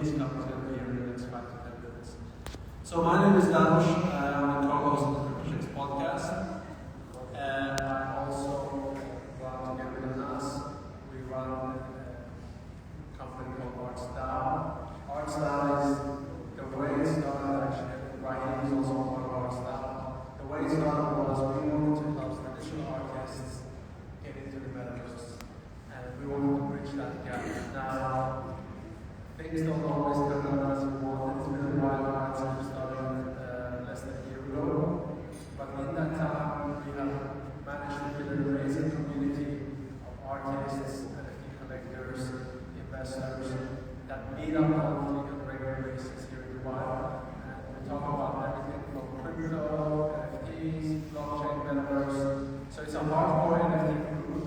NFTs companies going to be here in the next 5 to 10 minutes. So my name is Danosch. I'm the co-host of the Cryptosheikhs podcast. And I also run together with us. We run a company called ArtStyle. ArtStyle is the way it started actually. Raheem is also part of ArtStyle. The way it started was we wanted to help traditional artists get into the Metaverse. And we wanted to bridge that gap. Now, things don't always turn out as we want. It's been a while since we started less than a year ago. But in that time, we have managed to build a amazing community of artists, NFT collectors, investors that meet up on a regular basis here in Dubai. And we talk about everything from crypto, NFTs, blockchain, Metaverse. So it's a hardcore NFT group.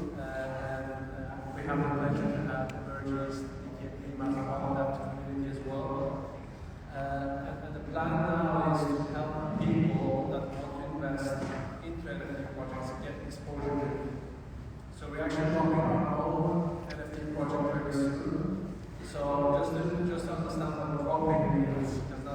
We have the pleasure to have Emergeast, Nikki and Dima as part of that community as well. And the plan now is to help people that want to invest into NFT projects and get exposure to it. So we're actually launching our own NFT project very soon. So just understand what dropping means, because I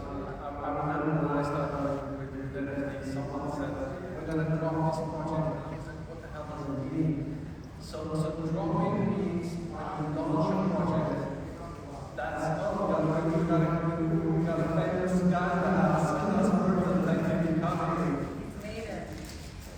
remember when I started working with NFTs, someone said, we're going to drop this project. And I was like, what the hell does it mean? So dropping means when you launch a project, that's we got a famous guy that's Bhurtun Danosch Zahedi. Made it.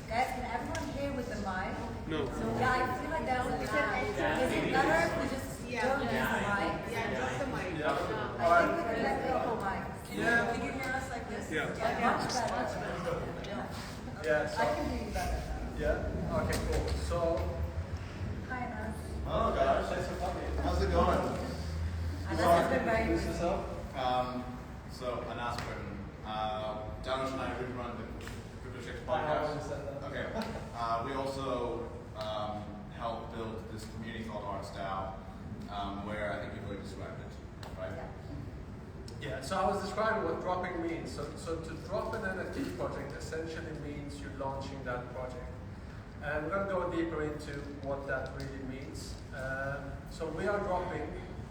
Guys, can everyone hear with the mic? No. So yeah, I feel like there's a lag. Is it better if we just don't use the mic? Yeah, drop the mic. Yeah. I think we can let go of mics. Yeah. Can you hear us like this? Yeah. Much better. Yeah. So, I can hear you better. yeah. Okay. Cool. So. Hi, Anas. Oh gosh, thanks for coming. How's it going? Anas has been very Introduce good. yourself. So Anas Bhurtun. Danosch and I we run the Cryptosheikhs I already podcast. said that. Okay. We also helped build this community called ArtStyle, where I think you've already described it, right? Yeah, so I was describing what dropping means. So to drop an NFT project essentially means you're launching that project. And we're going to go deeper into what that really means. So we are dropping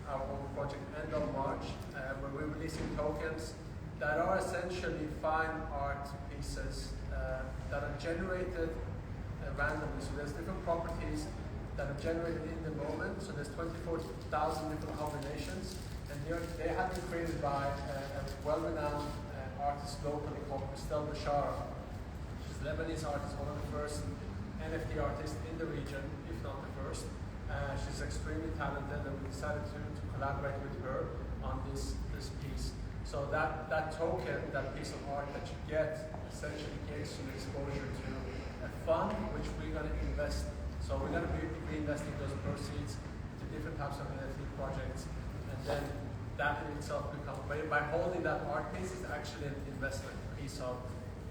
our own project end of March, where we're releasing tokens that are essentially fine art pieces that are generated randomly. So there's different properties that are generated in the moment. So there's 24,000 different combinations. And they have been created by a well-renowned artist locally called Meftah, she's a Lebanese artist, one of the first NFT artists in the region, if not the first. She's extremely talented, and we decided to collaborate with her on this piece. So that token, that piece of art that you get, essentially gives you exposure to a fund which we're going to invest. So we're going to be reinvesting those proceeds to different types of NFT projects, and then that in itself becomes, by holding that art piece, is actually an investment, a piece of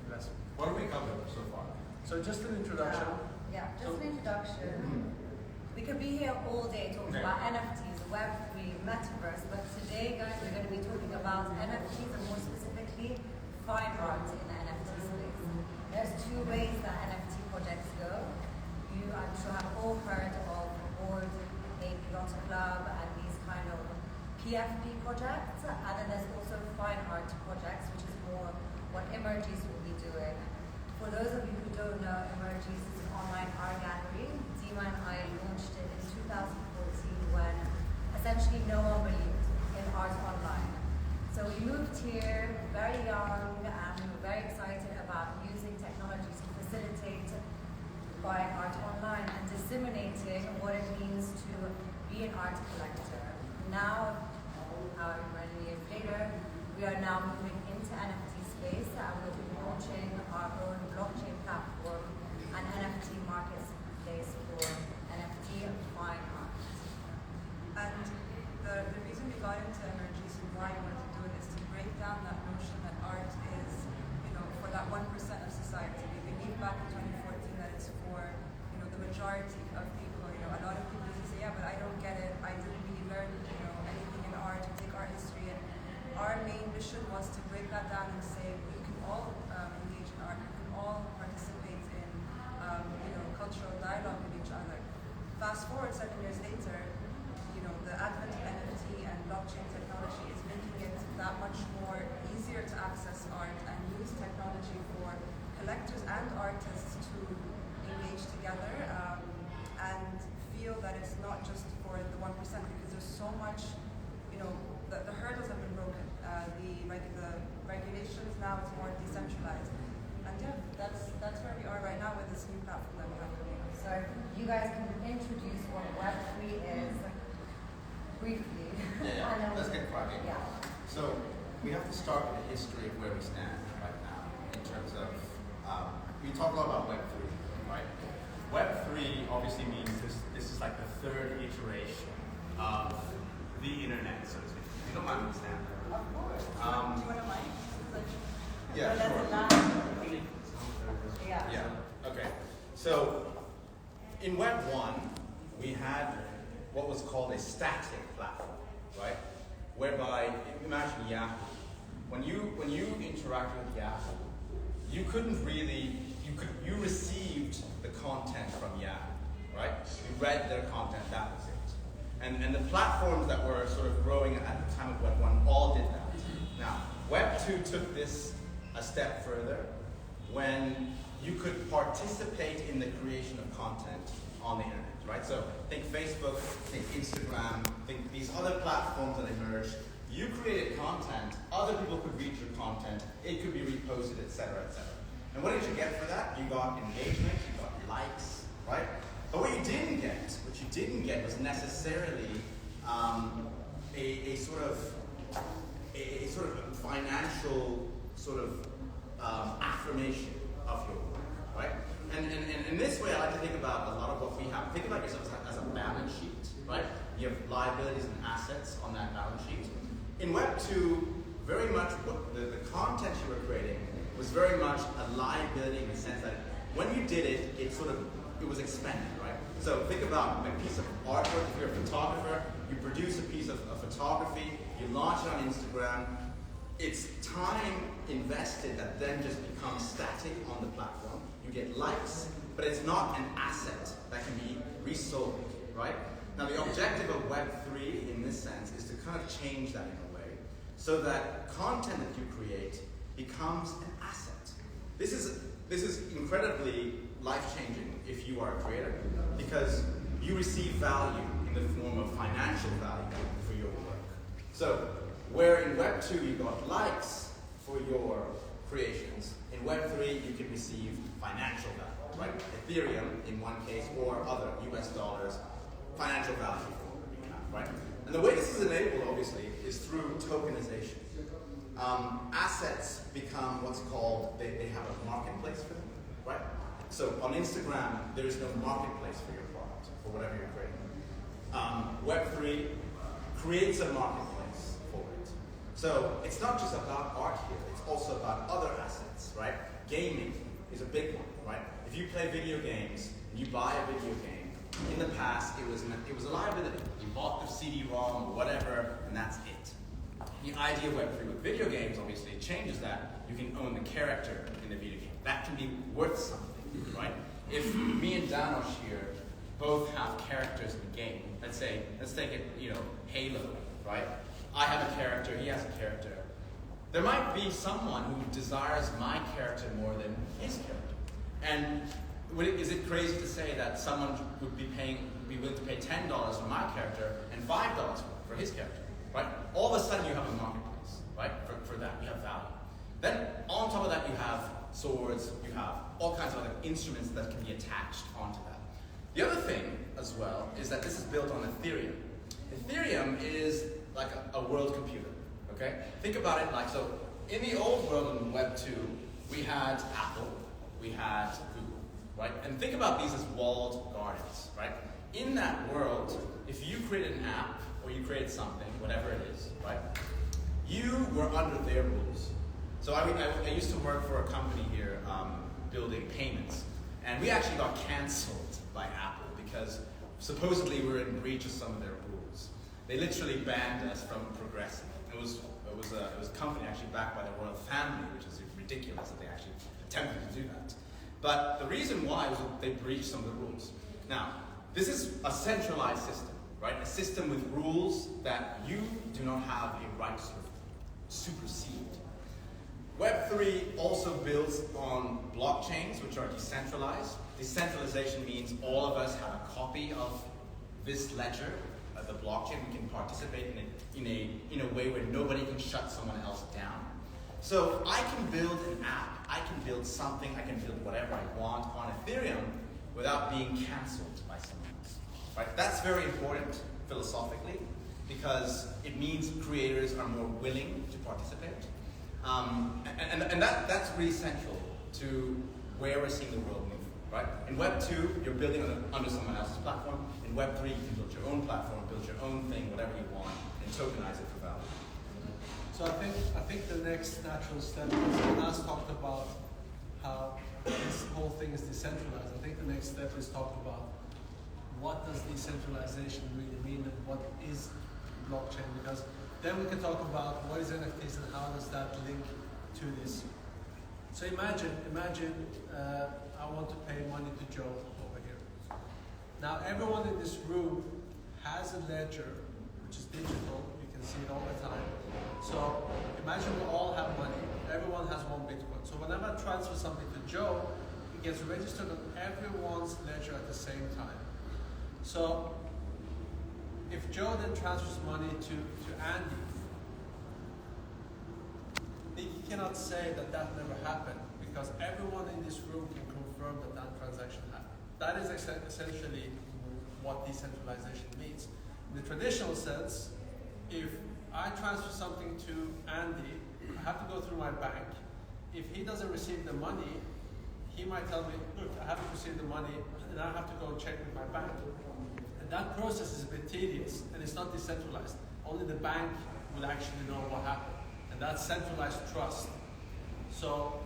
investment. What have we covered so far? So just an introduction. Yeah, just an introduction. We could be here all day talking about NFTs, Web3, Metaverse, but today, guys, we're going to be talking about NFTs and more specifically, fine art in the NFT space. There's two ways that NFT projects go. You, I'm sure, have all heard of Board Ape Yacht Club and these kind of PFP projects, and then there's also fine art projects, which is more what Emergeast will be doing. For those of you who don't know, Emergeast is an online art gallery. Dima and I launched it in 2014 when essentially no one believed in art online. So we moved here very young and we were very excited about using technologies to facilitate buying art online and disseminating what it means to be an art collector. Now, however many years later, we are now moving into NFT space and we'll be launching our own blockchain platform and NFT marketplace for NFT and fine art. And the reason we got into Emergeast and why we wanted to do it is to break down that notion that art is, for that 1% of society. We believe back in 2014 that it's for, the majority of people. A lot of people used to say, yeah, but I don't get it. I didn't really learn, anything in art, or take art history. And our main mission was to break that down and say we can all engage in art. We can all participate in, cultural dialogue with each other. Fast forward 7 years later, the advent of NFT and blockchain technology is making it that much more easier to access art and use technology for collectors and artists to engage together and feel that it's not just for the 1%, because there's so much, the hurdles have been broken. The regulations now, it's more decentralized. And yeah, that's where we are right now with this new platform that we have. So you guys can introduce what Web3 is briefly. Yeah, let's get cracking. Yeah. So we have to start with the history of where we stand right now in terms of, we talk a lot about Web3, right? Web3 obviously means this is like the third iteration of the internet, so to speak. You don't mind me standing? Of course. Do you want a mic? Yeah, But sure. that's a yeah. Yeah, okay. So in Web 1, we had what was called a static platform, right? Whereby, imagine Yahoo. When you interact with Yahoo, you couldn't really, you received the content from Yahoo, right? You read their content, that was it. And the platforms that were sort of growing at the time of Web 1 all did that. Now, Web 2 took this a step further when you could participate in the creation of content on the internet, right? So think Facebook, think Instagram, think these other platforms that emerged. You created content, other people could read your content, it could be reposted, etc., etc. And what did you get for that? You got engagement, you got likes, right? But what you didn't get was necessarily a sort of financial sort of affirmation of your work, right? And in this way, I like to think about a lot of what we have. Think about yourself as a balance sheet, right? You have liabilities and assets on that balance sheet. In Web 2, very much what the content you were creating was very much a liability in the sense that when you did it, it was expended, right? So think about a piece of artwork. If you're a photographer, you produce a piece of photography, you launch it on Instagram. It's time invested that then just becomes static on the platform. You get likes, but it's not an asset that can be resold, right? Now the objective of Web3 in this sense is to kind of change that in a way so that content that you create becomes an asset. This is incredibly life-changing if you are a creator because you receive value in the form of financial value for your work. So where in Web 2 you got likes for your creations, in Web 3 you can receive financial value, right? Ethereum in one case or other US dollars, financial value for what you have, right? And the way this is enabled obviously is through tokenization. Assets become what's called, they have a marketplace for them, right? So on Instagram, there is no marketplace for your product, for whatever you're creating. Web3 creates a marketplace for it. So it's not just about art here, it's also about other assets, right? Gaming is a big one, right? If you play video games, and you buy a video game, in the past it was a liability. You bought the CD-ROM or whatever, and that's it. The idea of Web3 with video games obviously changes that. You can own the character in the video game. That can be worth something, right? If me and Danosch here both have characters in the game, let's take it, Halo, right? I have a character, he has a character. There might be someone who desires my character more than his character. And is it crazy to say that someone would be willing to pay $10 for my character and $5 for his character? Right? All of a sudden you have a marketplace, right? For that, you have value. Then on top of that you have swords, you have all kinds of other instruments that can be attached onto that. The other thing as well is that this is built on Ethereum. Ethereum is like a world computer, okay? Think about it like, so in the old world in Web 2, we had Apple, we had Google, right? And think about these as walled gardens, right? In that world, if you created an app, or you created something, whatever it is, right? You were under their rules. So I used to work for a company here building payments, and we actually got canceled by Apple because supposedly we were in breach of some of their rules. They literally banned us from progressing. It was a company actually backed by the royal family, which is ridiculous that they actually attempted to do that. But the reason why was that they breached some of the rules. Now, this is a centralized system. right? A system with rules that you do not have a right to supersede. Web3 also builds on blockchains, which are decentralized. Decentralization means all of us have a copy of this ledger, the blockchain. We can participate in a way where nobody can shut someone else down. So I can build an app, I can build something, I can build whatever I want on Ethereum without being cancelled by someone else. Right? That's very important philosophically, because it means creators are more willing to participate. And that's really central to where we're seeing the world move. Right? In Web 2, you're building under someone else's platform. In Web 3, you can build your own platform, build your own thing, whatever you want, and tokenize it for value. So I think the next natural step is, Nas talked about how this whole thing is decentralized. I think the next step is talk about what does decentralization really mean and what is blockchain, because then we can talk about what is NFTs and how does that link to this. So imagine I want to pay money to Joe over here. Now everyone in this room has a ledger which is digital, you can see it all the time. So imagine we all have money, everyone has one Bitcoin. So whenever I transfer something to Joe, it gets registered on everyone's ledger at the same time. So if Joe then transfers money to Andy, Nikki cannot say that that never happened, because everyone in this room can confirm that that transaction happened. That is essentially what decentralization means. In the traditional sense, if I transfer something to Andy, I have to go through my bank. If he doesn't receive the money, he might tell me, look, I haven't received the money, and I have to go and check with my bank. And that process is a bit tedious, and it's not decentralized. Only the bank will actually know what happened. And that's centralized trust. So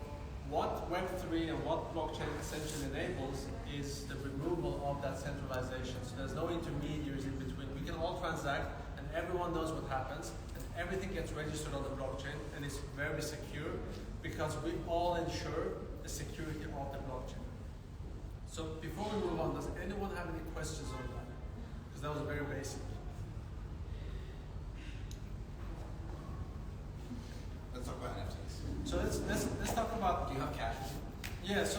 what Web3 and what blockchain essentially enables is the removal of that centralization. So there's no intermediaries in between. We can all transact, and everyone knows what happens, and everything gets registered on the blockchain, and it's very secure because we all ensure the security of the blockchain. So before we move on, does anyone have any questions on that? Because that was very basic. Let's talk about NFTs. So let's talk about. Do you have cash? Yeah. Let's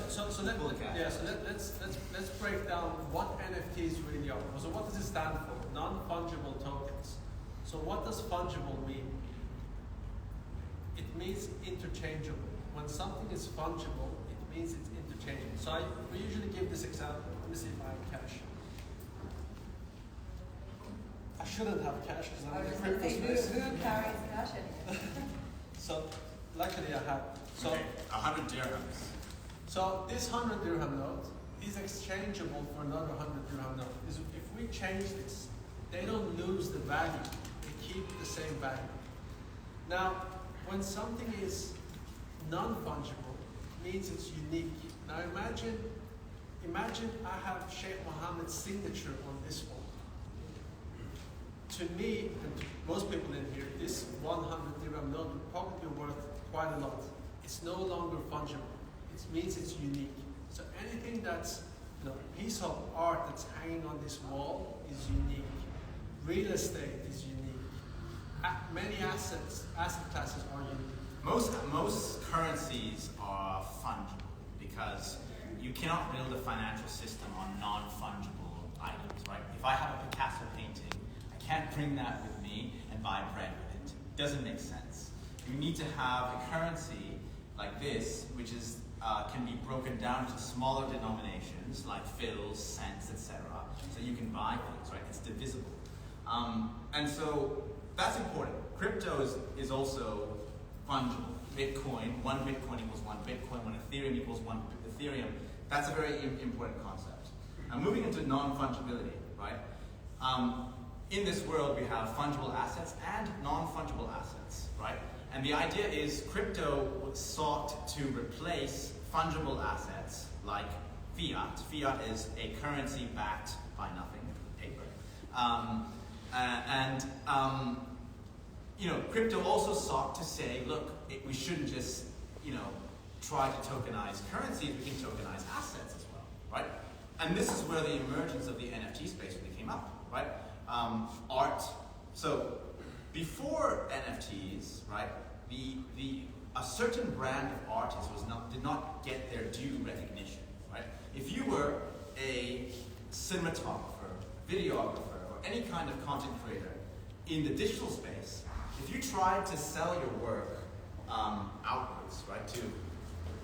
break down what NFTs really are. So what does it stand for? Non-fungible tokens. So what does fungible mean? It means interchangeable. When something is fungible, it means it's interchangeable. So we usually give this example. Let me see if I have cash. I shouldn't have cash because I'm in the crypto space. Who carries cash anymore? So luckily I have. So 100 dirhams. So this 100 dirham note is exchangeable for another 100 dirham note. If we change this, they don't lose the value. They keep the same value. Now, when something is non-fungible, it means it's unique. Now imagine I have Sheikh Mohammed's signature on this one. To me, and to most people in here, this 100 dirham note would probably be worth quite a lot. It's no longer fungible. It means it's unique. So anything that's a piece of art that's hanging on this wall is unique. Real estate is unique. Many asset classes are unique. Most currencies are fungible because you cannot build a financial system on non-fungible items, right? If I have a Picasso painting, I can't bring that with me and buy bread with it. It doesn't make sense. You need to have a currency like this, which is can be broken down into smaller denominations like fils, cents, etc. So you can buy things, right? It's divisible. And so that's important. Crypto is also fungible. Bitcoin, one Bitcoin equals one Bitcoin, one Ethereum equals one Ethereum. That's a very important concept. Now moving into non-fungibility, right? In this world we have fungible assets and non-fungible assets, right? And the idea is crypto sought to replace fungible assets like fiat. Fiat is a currency backed by nothing, paper. Crypto also sought to say, look, we shouldn't just, try to tokenize currencies, we can tokenize assets as well, right? And this is where the emergence of the NFT space really came up, right? Art. So before NFTs, right, a certain brand of artists did not get their due recognition, right? If you were a cinematographer, videographer, or any kind of content creator in the digital space, if you tried to sell your work outwards, right, to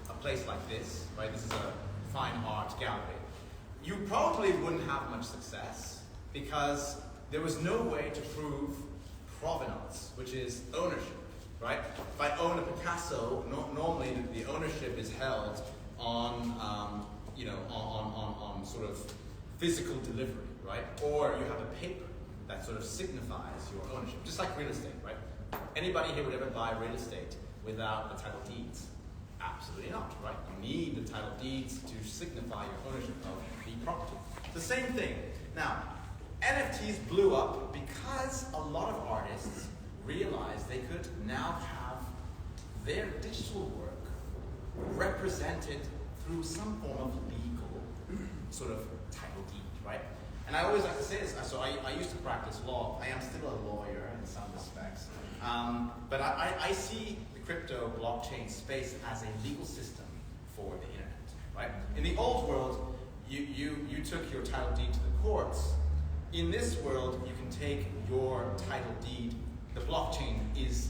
a place like this, right, this is a fine art gallery, you probably wouldn't have much success because there was no way to prove provenance, which is ownership, right? If I own a Picasso, normally the ownership is held on, on sort of physical delivery, right? Or you have a paper that sort of signifies your ownership, just like real estate, right? Anybody here would ever buy real estate without the title deeds? Absolutely not, right? You need the title deeds to signify your ownership of the property. The same thing. Now, NFTs blew up because a lot of artists realized they could now have their digital work represented through some form of legal sort of title deed, right? And I always like to say this, so I used to practice law. I am still a lawyer in some respects. But I see the crypto blockchain space as a legal system for the internet, right? In the old world, you took your title deed to the courts. In this world, you can take your title deed. The blockchain is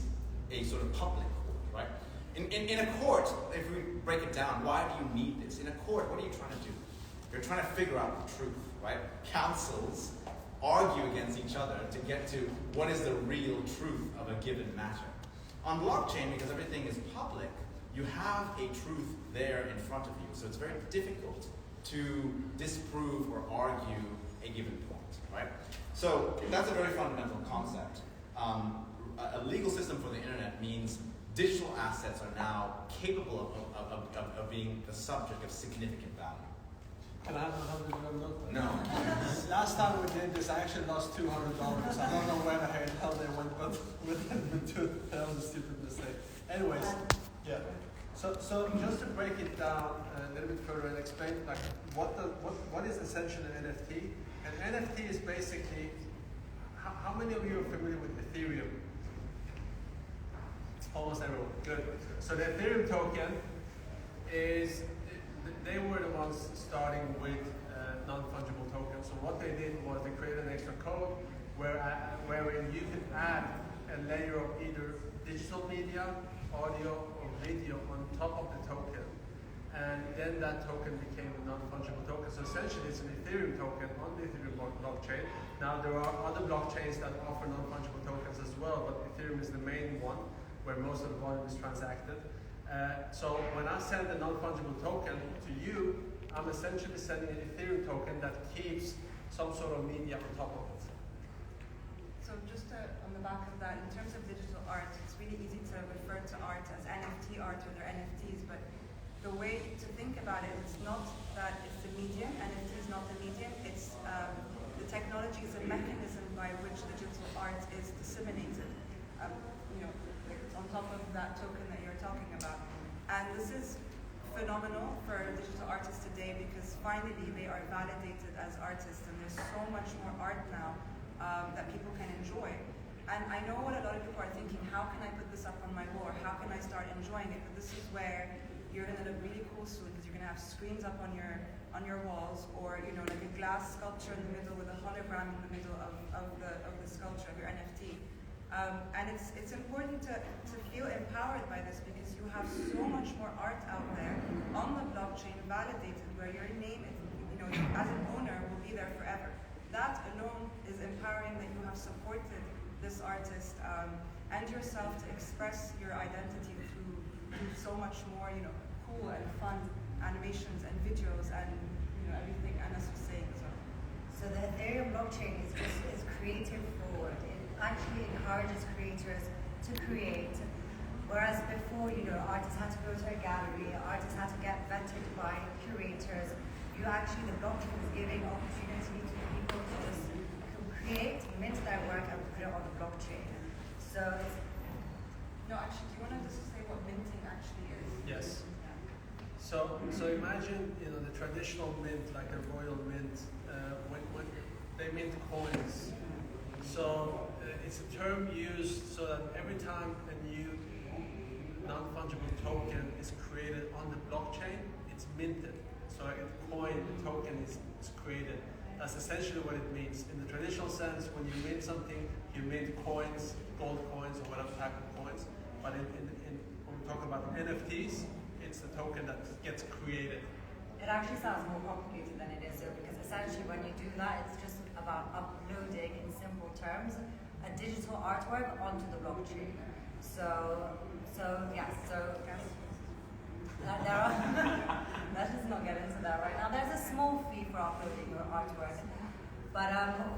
a sort of public court, right? In a court, if we break it down, why do you need this? In a court, what are you trying to do? You're trying to figure out the truth, right? Counsels argue against each other to get to what is the real truth of a given matter. On blockchain, because everything is public, you have a truth there in front of you. So it's very difficult to disprove or argue a given point, right? So that's a very fundamental concept. A legal system for the internet means digital assets are now capable of being the subject of significant value. Can I have $100 note? No. Last time we did this, I actually lost $200. I don't know where the hell they went, but that was a stupid mistake. Anyways, yeah. So just to break it down a little bit further and explain like what is essentially an NFT? An NFT is basically, how many of you are familiar with Ethereum? Almost everyone. Good. So the Ethereum token is, they were the ones starting with non-fungible tokens. So what they did was they created an extra code wherein you can add a layer of either digital media, audio, or video on top of the token. And then that token became a non-fungible token. So essentially it's an Ethereum token on the Ethereum blockchain. Now there are other blockchains that offer non-fungible tokens as well, but Ethereum is the main one where most of the volume is transacted. So when I send a non-fungible token to you, I'm essentially sending an Ethereum token that keeps some sort of media on top of it. So just on the back of that, in terms of digital art, it's really easy to refer to art as NFT art or they're NFTs, but the way to think about it, it's not that it's the medium, NFT is not the medium, it's the technology is a mechanism by which digital art is disseminated. On top of that token that you're talking about. And this is phenomenal for digital artists today because finally they are validated as artists and there's so much more art now that people can enjoy. And I know what a lot of people are thinking, how can I put this up on my wall or how can I start enjoying it? But this is where you're going to look really cool soon because you're going to have screens up on your walls or like a glass sculpture in the middle with a hologram in the middle of the sculpture of your NFT. And it's important to feel empowered by this because you have so much more art out there on the blockchain validated where your name, as an owner, will be there forever. That alone is empowering that you have supported this artist and yourself to express your identity through so much more, cool and fun animations and videos and everything Anas was saying as well. So the Ethereum blockchain is creative forward. It actually encourages creators to create. Whereas before, artists had to go to a gallery, artists had to get vetted by curators. The blockchain is giving opportunity to people to just create, mint their work and put it on the blockchain. So it's... No, actually, do you want to just say what minting actually is? Yes. So imagine, the traditional mint, like a royal mint, when they mint coins So it's a term used so that every time a new non-fungible token is created on the blockchain, it's minted. So a coin, a token is created. That's essentially what it means. In the traditional sense, when you mint something, you mint coins, gold coins, or whatever type of coins. But when we talk about NFTs, it's the token that gets created. It actually sounds more complicated than it is, though, because essentially when you do that, it's just about uploading, in simple terms, a digital artwork onto the blockchain. There are, let's just not get into that right now. There's a small fee for uploading your artwork. But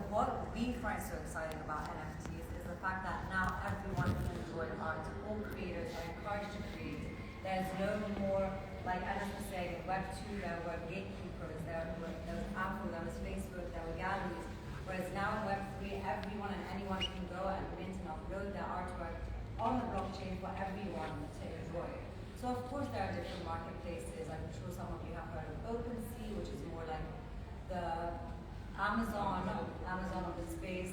what we find so exciting about NFTs is the fact that now everyone can enjoy art. All creators are encouraged to create. There's no more, like Anna was saying, in Web 2 there were gatekeepers, there was Apple, there was Facebook, there were galleries. Whereas now in Web 3, everyone and anyone can go and mint and upload their artwork on the blockchain for everyone to enjoy. So of course there are different marketplaces. I'm sure some of you have heard of OpenSea, which is more like the Amazon of the space.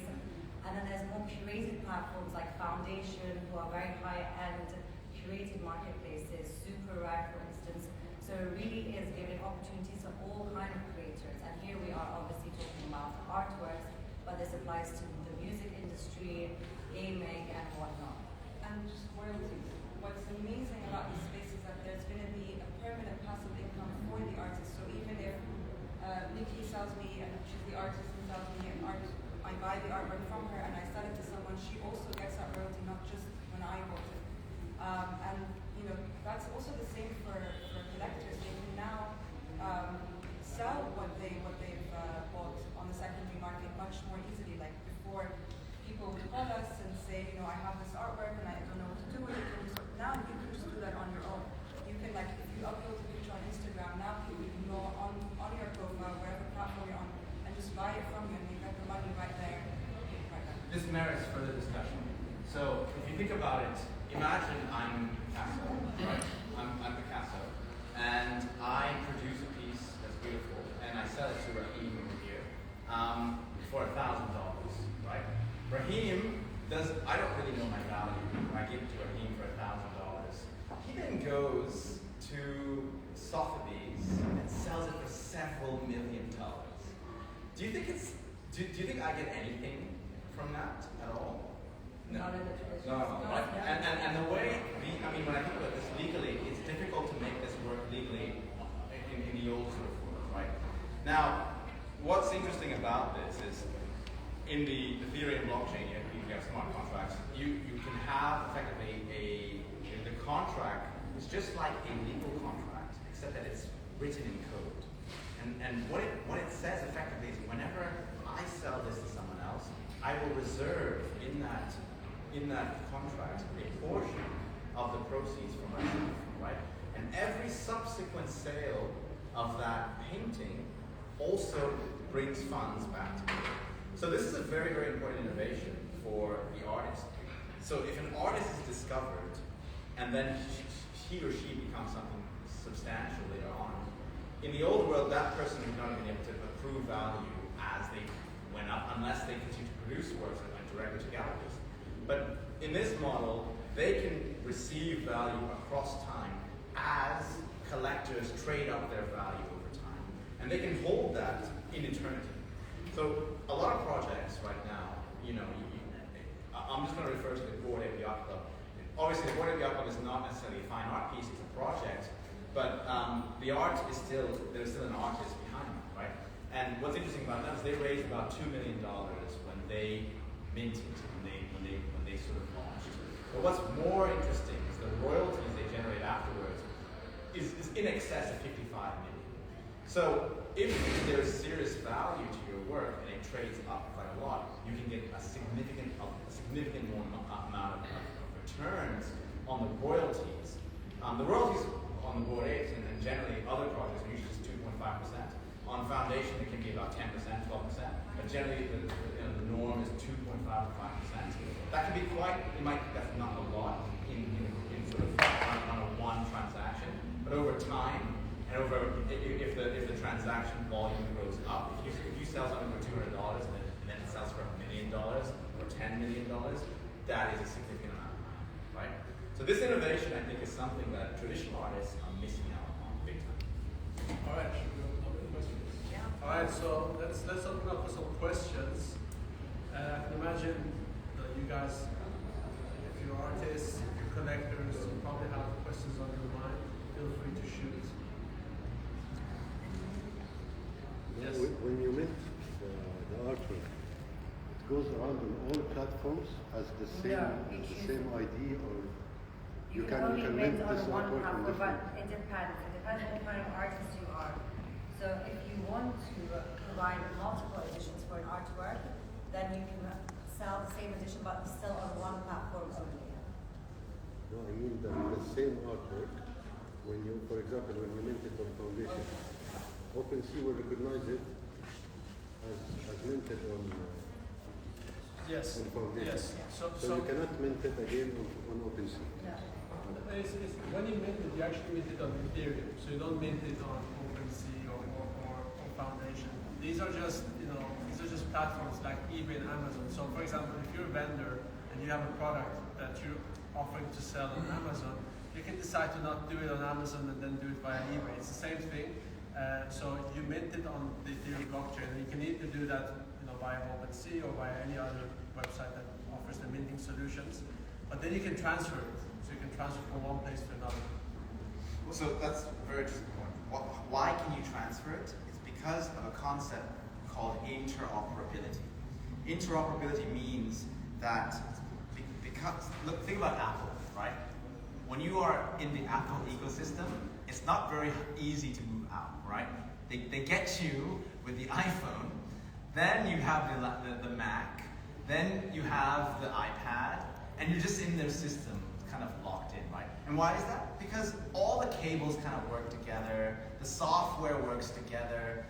And then there's more curated platforms like Foundation, who are very high-end curated marketplaces, Super Rare, for instance. So it really is giving opportunities to all kinds of creators. And here we are obviously talking about artworks, but this applies to the music industry, gaming, and whatnot. And just royalties. What's amazing about this space is that there's going to be a permanent passive income for the artist. So even if Nikki sells me, and she's the artist and sells me an art, I buy the artwork from her and I sell it to someone, she also gets that royalty, not just when I bought it. And you know, that's also the same for collectors. They can now sell what they've bought on the secondary market much more easily. Like before, people would call us and say, you know, I have this artwork and I don't know what to do with it. Now you can just do that on your own. You can, like, if you upload a picture on Instagram, now people can go on your profile, wherever platform you're on, and just buy it from you and you get the money right there. This merits further discussion. So if you think about it, imagine I'm Picasso, right? I'm Picasso, and I produce a piece that's beautiful, and I sell it to Raheem over here for $1,000, right? Raheem I don't really know my value. I give it to Raheem for $1,000. He then goes to Sotheby's and sells it for several $million. Do you think do you think I get anything from that at all? No. Not in the tradition. No. Right? And the way, when I think about this legally, it's difficult to make this work legally in the old sort of world, right? Now, what's interesting about this is, in the Ethereum blockchain, you have smart contracts. You can have effectively the contract is just like a legal contract, except that it's written in code. And what it says effectively is, whenever I sell this to someone else, I will reserve in that contract a portion of the proceeds from myself, right? And every subsequent sale of that painting also brings funds back to me. So this is a very, very important innovation for the artist. So if an artist is discovered, and then he or she becomes something substantial later on, in the old world, that person would not have been able to accrue value as they went up, unless they continue to produce works that went directly to galleries. But in this model, they can receive value across time as collectors trade up their value over time. And they can hold that in eternity. So a lot of projects right now, I'm just going to refer to the Bored Ape Yacht Club. Obviously, the Bored Ape Yacht Club is not necessarily a fine art piece, it's a project, but the art is there's still an artist behind it, right? And what's interesting about that is they raised about $2 million when they minted, when they sort of launched. But what's more interesting is the royalties they generate afterwards is in excess of 55 million. So if there's serious value to your work and it trades up quite a lot, you can get a significant more amount of returns on the royalties. The royalties on the Bored Apes and generally other projects are usually just 2.5%. On Foundation, it can be about 10%, 12%, but generally the norm is 2.5 to 5%. That can be that's not a lot in sort of on a one transaction, but over time, and if the transaction volume goes up, if you sell something for $200 and then it sells for $1 million, $10 million, that is a significant amount of money, right? So this innovation, I think, is something that traditional artists are missing out on big time. All right, should we open up any questions? Yeah. All right, so let's open up for some questions. I can imagine that you guys, if you're artists, if you're collectors, you probably have questions on your mind. Feel free to shoot. Yes. When you mint the artwork, it goes around on all platforms as the same ID, or You can only mint on this one artwork on platform, but different. it depends. It depends what kind of artist you are. So if you want to provide multiple editions for an artwork, then you can sell the same edition but still on one platform only. No, I mean the same artwork. When you, for example, when you mint it on Foundation, OpenSea will recognize it as minted on Yes. Foundation. Yes. So you cannot mint it again on OpenSea. No. When you mint it, you actually mint it on Ethereum. So you don't mint it on OpenSea or Foundation. These are just platforms like eBay and Amazon. So for example, if you're a vendor and you have a product that you're offering to sell on Amazon, you can decide to not do it on Amazon and then do it via eBay. It's the same thing. So you mint it on the Ethereum blockchain, and you can either do that via OpenSea or via any other website that offers the minting solutions. But then you can transfer it. So you can transfer from one place to another. So that's a very interesting point. Why can you transfer it? It's because of a concept called interoperability. Interoperability means that look, think about Apple, right? When you are in the Apple ecosystem, it's not very easy to move out, right? They get you with the iPhone, then you have the Mac, then you have the iPad, and you're just in their system, kind of locked in, right? And why is that? Because all the cables kind of work together, the software works together.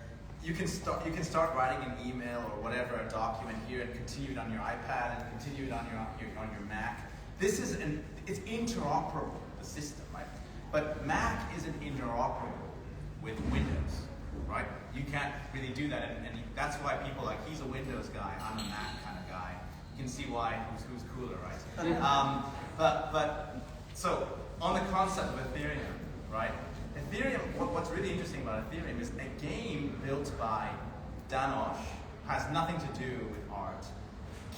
You can start writing an email or whatever, a document here, and continue it on your iPad, and continue it on your Mac. It's interoperable, the system, right? But Mac isn't interoperable with Windows, right? You can't really do that, and that's why people like, he's a Windows guy, I'm a Mac kind of guy. You can see why, who's cooler, right? So on the concept of Ethereum, right? Ethereum, what's really interesting about Ethereum is a game built by Danosch, has nothing to do with art,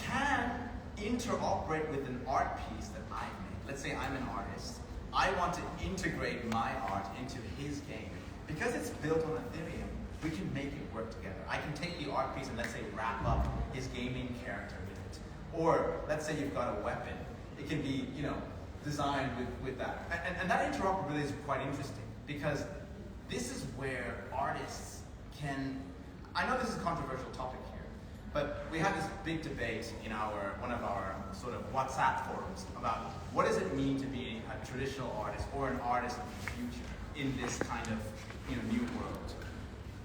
can interoperate with an art piece that I've made. Let's say I'm an artist. I want to integrate my art into his game. Because it's built on Ethereum, we can make it work together. I can take the art piece and let's say wrap up his gaming character with it. Or let's say you've got a weapon. It can be, designed with that. And that interoperability is quite interesting because this is where artists can, I know this is a controversial topic here, but we had this big debate in one of our sort of WhatsApp forums about what does it mean to be a traditional artist or an artist of the future in this kind of new world.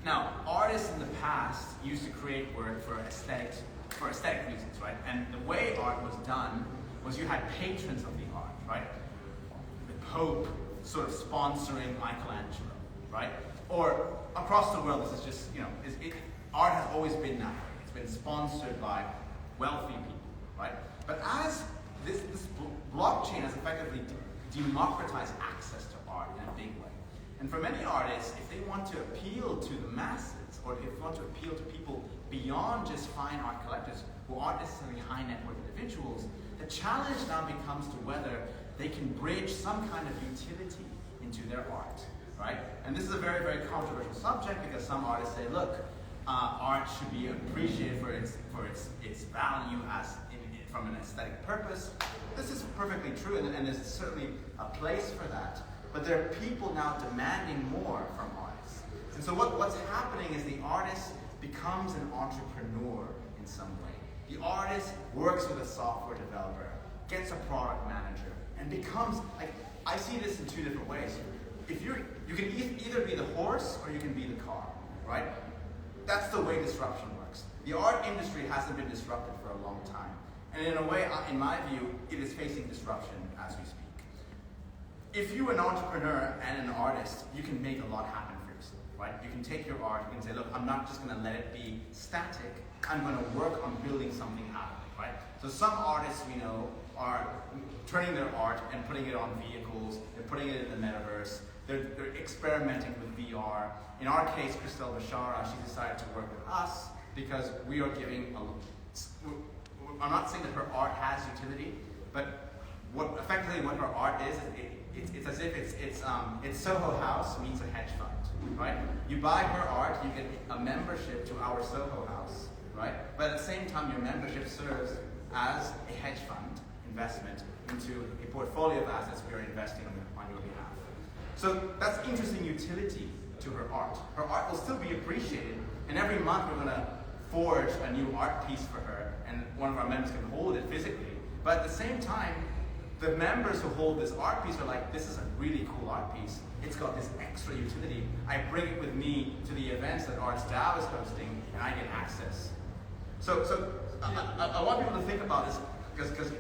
Now, artists in the past used to create work for aesthetic reasons, right? And the way art was done was you had patrons of the art, right? The Pope sort of sponsoring Michelangelo, right? Or across the world, this is just, art has always been that way. It's been sponsored by wealthy people, right? But as this blockchain has effectively democratized access to art in a big way. And for many artists, if they want to appeal to the masses, or if they want to appeal to people beyond just fine art collectors who aren't necessarily high net worth individuals, the challenge now becomes to whether they can bridge some kind of utility into their art, right? And this is a very, very controversial subject because some artists say, look, art should be appreciated for its value from an aesthetic purpose. This is perfectly true, and there's certainly a place for that. But there are people now demanding more from artists. And so what's happening is the artist becomes an entrepreneur in some way. The artist works with a software developer, gets a product manager, and becomes, I see this in two different ways. You can either be the horse or you can be the car, right? That's the way disruption works. The art industry hasn't been disrupted for a long time. And in a way, in my view, it is facing disruption as we speak. If you're an entrepreneur and an artist, you can make a lot happen for yourself, right? You can take your art, you can say, look, I'm not just going to let it be static. I'm going to work on building something out of it, right? So some artists we know are turning their art and putting it on vehicles, they're putting it in the metaverse, they're experimenting with VR. In our case, Christelle Bashara, she decided to work with us because we are giving I'm not saying that her art has utility, but effectively what her art is, it's as if it's Soho House meets a hedge fund, right? You buy her art, you get a membership to our Soho House, right? But at the same time, your membership serves as a hedge fund investment into a portfolio of assets we are investing on your behalf. So that's interesting utility to her art. Her art will still be appreciated, and every month we're going to forge a new art piece for her, and one of our members can hold it physically. But at the same time, the members who hold this art piece are like, this is a really cool art piece. It's got this extra utility. I bring it with me to the events that Arts DAO is hosting, and I get access. So I want people to think about this, because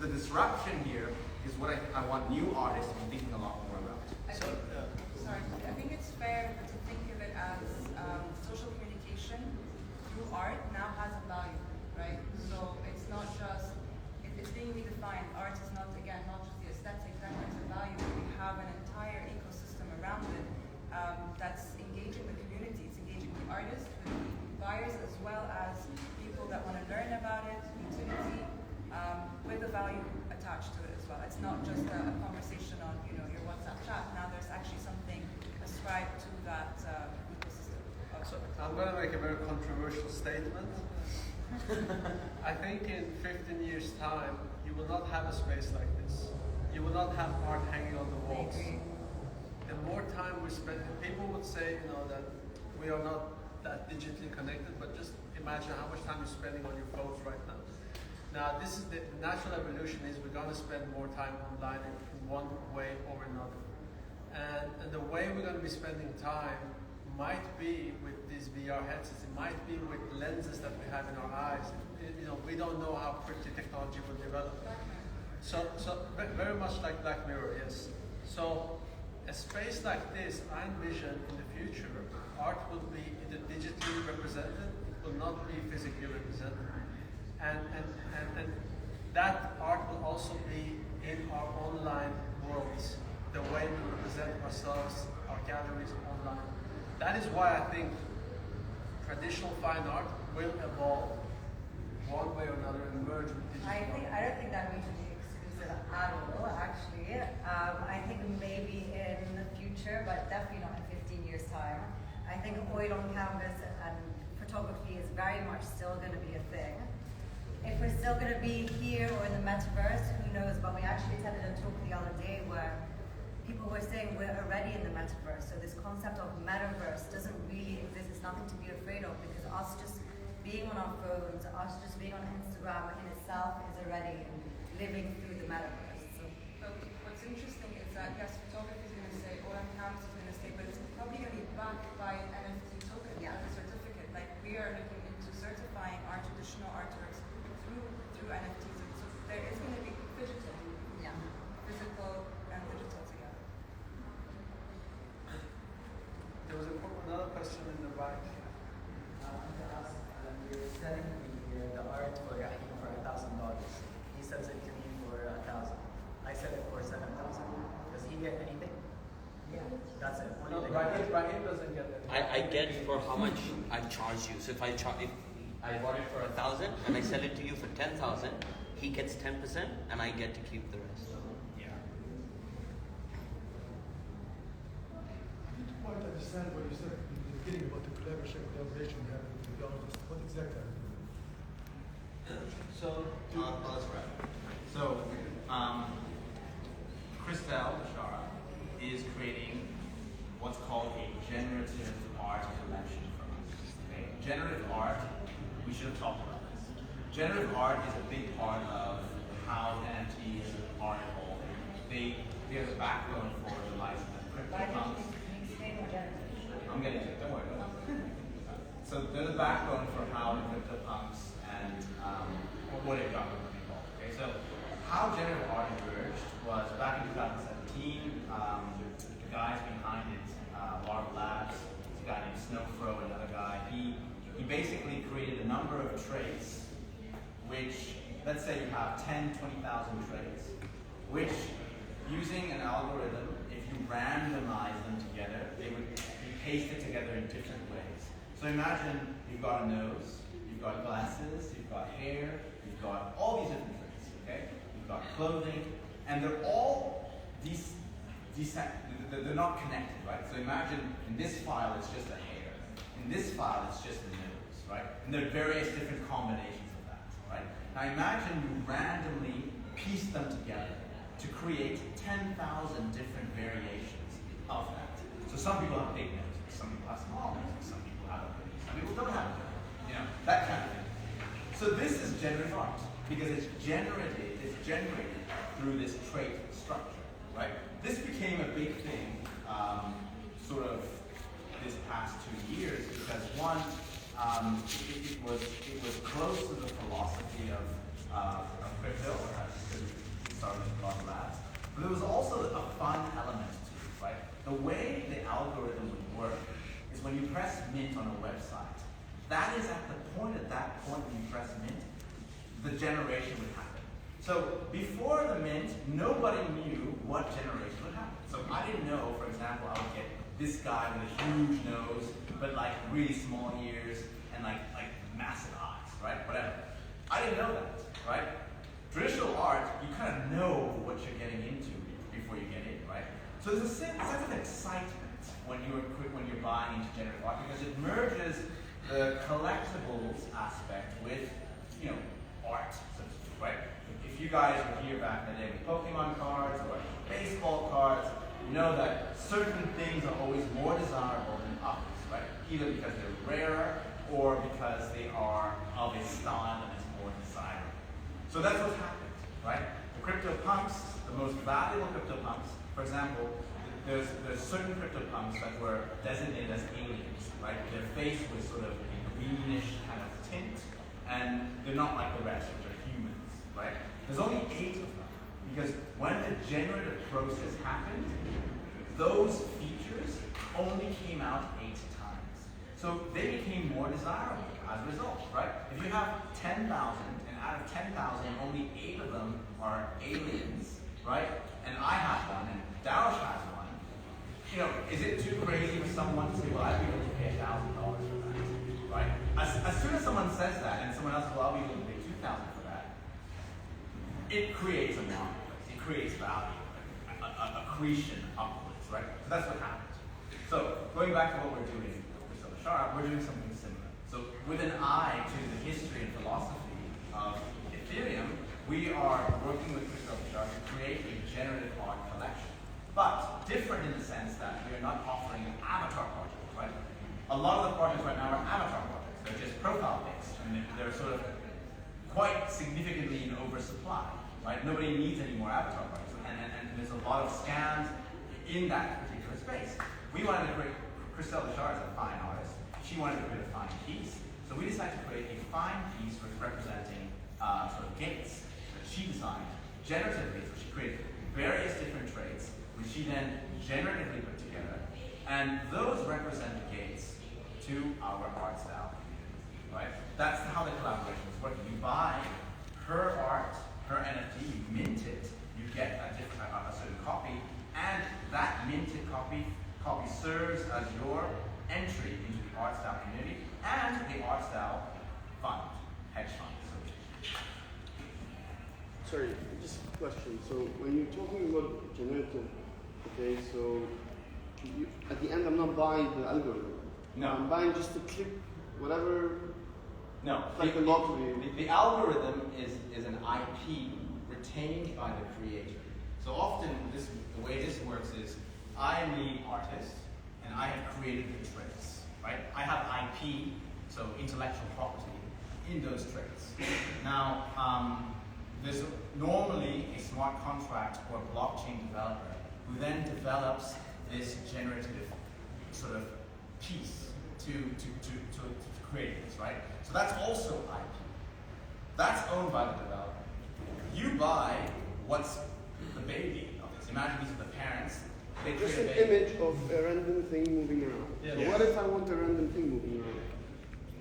the disruption here is what I want new artists to be thinking a lot more about. I think it's fair to think of it as social communication through art now has a value, right? So it's not just, it's being redefined. Art is not, again, not just the aesthetic, that has a value. We have an entire ecosystem around it that's engaging the community. It's engaging the artists, the buyers, as well as people that want to learn about it, utility, with the value attached to it as well. It's not just a conversation on your WhatsApp chat. Now there's actually something ascribed to that ecosystem. So I'm going to make a very controversial statement. I think in 15 years' time, you will not have a space like this. You will not have art hanging on the walls. The more time we spend, people would say, that we are not that digitally connected, but just imagine how much time you're spending on your phones right now. Now, this is the natural evolution is we're going to spend more time online in one way or another. And the way we're going to be spending time might be with these VR headsets. It might be with lenses that we have in our eyes. We don't know how quickly technology will develop. So very much like Black Mirror, yes. So a space like this, I envision in the future, art will be either digitally represented, it will not be physically represented. And that art will also be in our online worlds, the way we represent ourselves, our galleries online. That is why I think traditional fine art will evolve one way or another and merge with digital art. I don't think that needs to be exclusive at all, actually. I think maybe in the future, but definitely not in 15 years' time. I think oil on canvas and photography is very much still going to be a thing. If we're still going to be here or in the metaverse, who knows? But we actually attended a talk the other day where people were saying we're already in the metaverse. So this concept of metaverse doesn't really exist. It's nothing to be afraid of, because us just being on our phones, us just being on Instagram in itself is already living through the metaverse. So what's interesting is that, yes, photography is going to say, oil on canvas is going to say, but it's probably going to be backed by an NFT token, as a certificate. Like, we are looking into certifying our traditional artworks through NFTs. And so there is going to be physical and digital together. There was another question in the back. You're selling the art for Rahim for $1,000. He sells it to me for $1,000. I sell it for $7,000. Does he get anything? Yeah. That's it. No, Rahim doesn't get anything. I get for how much I charge you. So if I bought it for 1,000 and I sell it to you for 10,000, he gets 10% and I get to keep the rest. Yeah. I didn't quite understand what you said in the beginning about the collaboration you have with the artists. What exactly? So, let's wrap. So, Christelle Bashara is creating what's called a generative art collection for us. Okay? Generative art, we should have talked about this. Generative art is a big part of how NFTs are evolving. They're the backbone for the life of CryptoSheikhs. I'm getting to it, don't worry about it. So they're the backbone for how the CryptoPunks and what they've done with people. Okay, so how generative art emerged was back in 2017. The guys behind it, Larva Labs, this guy named Snowfro, another guy. He basically created a number of traits which let's say you have 10, 20,000 traits, which using an algorithm, if you randomize them together, they would be pasted together in different ways. So imagine you've got a nose, you've got glasses, you've got hair, you've got all these different traits, okay? You've got clothing, and they're all they're not connected, right? So imagine in this file it's just a hair, in this file it's just a nose, right? And there are various different combinations of that, right? Now imagine you randomly piece them together to create 10,000 different variations of that. So some people have big noses, some people have small noses, some people have a nose, some people don't have a nose, you know, that kind of thing. So this is generative art because it's generated through this trait structure, right? This became a big thing sort of this past 2 years because one, it was close to the philosophy of crypto, because we started a lot of labs, but there was also a fun element to it, right? The way the algorithm would work is when you press mint on a website, that is at that point when you press mint, the generation would happen. So before the mint, nobody knew what generation would happen. So I didn't know, for example, I would get this guy with a huge nose, but like really small ears and like massive eyes, right? Whatever. I didn't know that, right? Traditional art, you kind of know what you're getting into before you get in, right? So there's a sense of excitement when you're buying into generative art because it merges the collectibles aspect with, you know, art, so to speak, right? If you guys were here back in the day with Pokemon cards or baseball cards, you know that certain things are always more desirable than others, right? Either because they're rarer or because they are of a style that is more desirable. So that's what's happened, right? The CryptoPunks, the most valuable CryptoPunks, for example, there's certain CryptoPunks that were designated as aliens, right? Their face was sort of a greenish kind of tint, and they're not like the rest, which are humans, right? There's only 8 of them, because when the generative process happened, those features only came out 8 times. So they became more desirable as a result, right? If you have 10,000, and out of 10,000, only 8 of them are aliens, right? And I have one, and Danosch has one. You know, is it too crazy for someone to say, well, I'd be willing to pay $1,000 for that, right? As soon as someone says that, and someone else says, well, I'll be willing to pay $2,000 for that, it creates a marketplace. It creates value, accretion upwards, right? So that's what happens. So going back to what we're doing with Cryptosheikhs, we're doing something similar. So with an eye to the history and philosophy of Ethereum, we are working with Cryptosheikhs to create a generative art collection. But different in the sense that we are not offering an avatar project, right? A lot of the projects right now are avatar projects. They're just profile based, and they're sort of quite significantly in oversupply, right? Nobody needs any more avatar projects, and there's a lot of scams in that particular space. We wanted to create, Cryptosheikhs is a fine artist. She wanted to create a fine piece, so we decided to create a fine piece representing sort of gates that she designed generatively. So she created various different traits, which she then generatively put together, and those represent the gates to our art style, right? That's how the collaboration is working. You buy her art, her NFT, you mint it, you get a certain copy, and that minted copy serves as your entry into the art style community and the art style fund, hedge fund. Sorry, just a question. So when you're talking about generative, okay, so at the end I'm not buying the algorithm. No. I'm buying just to click whatever. No. Like a lottery. The algorithm is an IP retained by the creator. So often the way this works is I am the artist and I have created the traits, right? I have IP, so intellectual property, in those traits. Now, there's normally a smart contract or a blockchain developer who then develops this generative sort of piece to create this, right? So that's also IP. That's owned by the developer. You buy what's the baby of this. Imagine these are the parents. They Just create an a baby. image of a random thing moving around. Yeah. So Yes. what if I want a random thing moving around?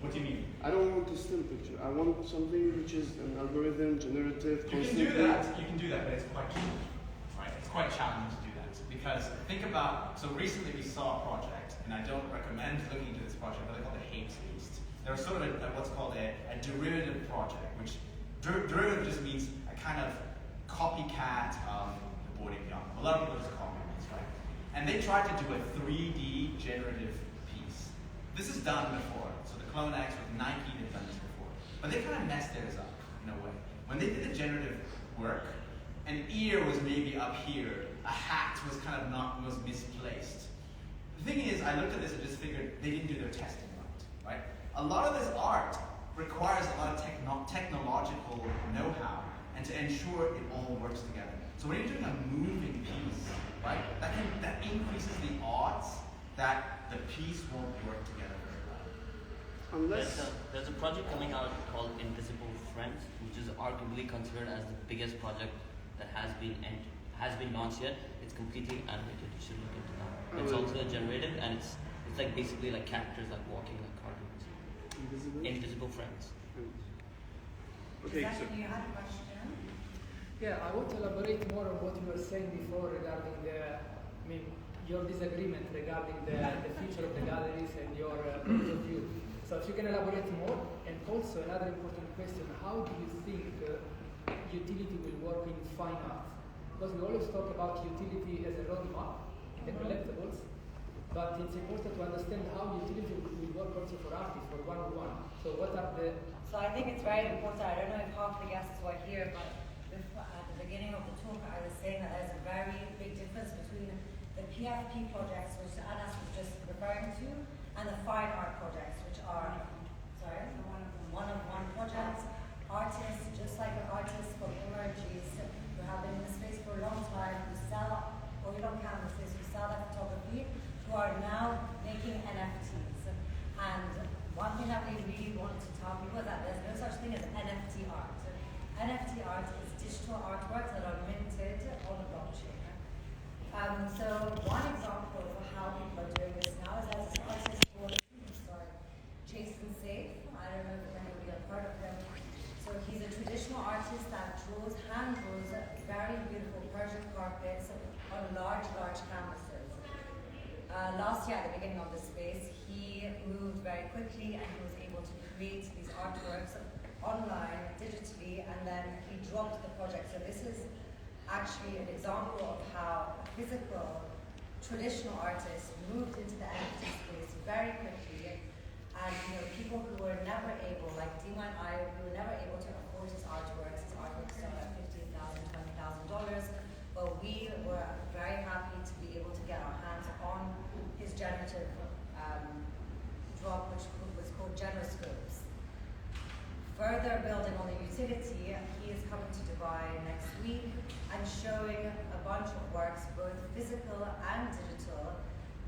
What do you mean? I don't want a still picture. I want something which is an algorithm, generative, You can do that. You can do that, but it's quite challenging. Right? It's quite challenging to do that because think about. So recently we saw a project, and I don't recommend looking into this project, but they call it Hates Least. There was sort of what's called a derivative project, which derivative just means a kind of copycat of the boarding young. A lot of people just copy these, right? And they tried to do a 3D generative piece. This is done before. So the Clone X with Nike, they've done this before. But they kind of messed theirs up in a way. When they did the generative work, an ear was maybe up here, a hat was kind of was misplaced. The thing is, I looked at this and just figured they didn't do their testing right? A lot of this art requires a lot of technological know-how and to ensure it all works together. So when you're doing a moving piece, right, that increases the odds that the piece won't work together very well. There's a project coming out called Invisible Friends, which is arguably considered as the biggest project that has been launched yet. It's completely animated. You should look into that. It's also generative, and it's like basically like characters like walking like cartoons. Invisible Friends. Okay, so You had a question? Yeah, I want to elaborate more on what you were saying before regarding your disagreement regarding the future of the galleries and your point of view. So if you can elaborate more, and also another important question, how do you think utility will work in fine art? Because we always talk about utility as a roadmap in the collectibles, but it's important to understand how utility will work also for artists, for one-on-one. So what are the... So I think it's very important. I don't know if half the guests were here, but at the beginning of the talk, I was saying that there's a very big difference between the PFP projects, which Anas was just referring to, and the fine art projects, which are, one-on-one projects. Artists, just like the artists from Emergeast, who have been in the space for a long time, who sell, or you don't canvases, who sell their photography, who are now making NFTs. And one thing that we really wanted to tell people is that there's no such thing as NFT art. NFT art is digital artworks that are minted on the blockchain. So one example of how people are doing this now is there's this artist called Jason Safe. I don't know if anybody has heard of him. So he's a traditional artist that hand draws very beautiful Persian carpets on large canvases. Last year at the beginning of the space, he moved very quickly and he was able to create these artworks online, digitally, and then he dropped the project. So this is actually an example of how physical, traditional artists moved into the NFT space very quickly. And people who were never able, like Dima and I, we were never able to afford his artworks. His artworks sold at $15,000, $20,000. But we were very happy to be able to get our hands on his generative drop, which was called Generoscopes. Further building on the utility, he is coming to Dubai next week and showing a bunch of works, both physical and digital,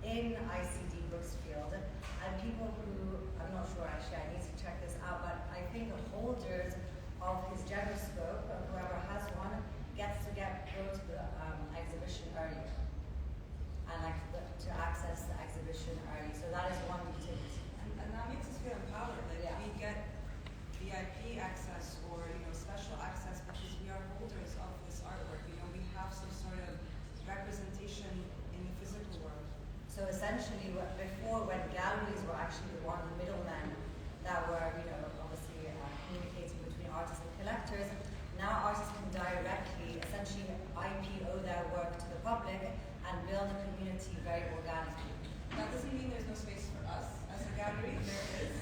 in ICD Brooksfield. And people who, I'm not sure actually, I need to check this out, but I think the holders of his Generoscope, or whoever has one, gets to go to the exhibition early and to access the exhibition early. So that is one utility. And that makes us feel empowered. Like we get VIP access or special access because we are holders of this artwork. We have some sort of representation in the physical world. So essentially, before when galleries were actually the middlemen that were obviously communicating between artists and collectors, now artists can directly essentially IPO their work to the public and build a community very organically. That doesn't mean there's no space for us as a gallery. There is,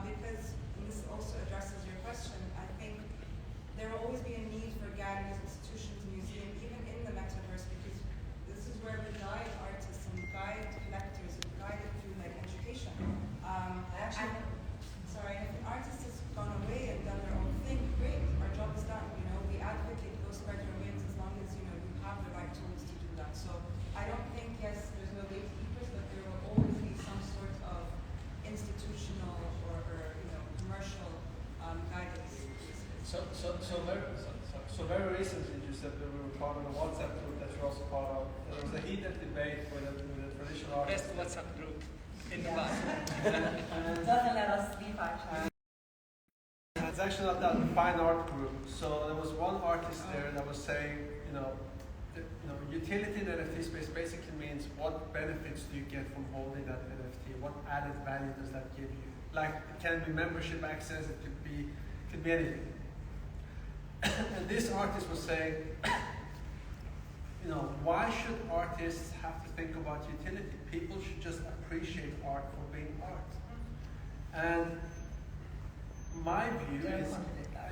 because this also addresses your question. I think there will always be a need for galleries, institutions, museums, even in the Metaverse, because this is where we guide artists and guide collectors and guide it through education. If an artist has gone away and done their own thing, great, our job is done. We advocate those spread your wings as long as you have the right tools to do that. So I don't think there's no gatekeepers, but there will always be some sort of institutional or commercial guidance. So very recently, you said that we were part of the WhatsApp group that you're also part of. There was a heated debate with the traditional artists. Best WhatsApp group. in the past. Doesn't let us sleep actually. It's actually not that fine art group. So there was one artist there that was saying, utility in the NFT space basically means what benefits do you get from holding that NFT? What added value does that give you? Like it can be membership access, it could be anything. And this artist was saying, why should artists have to think about utility? People should just appreciate art for being art. And my view is,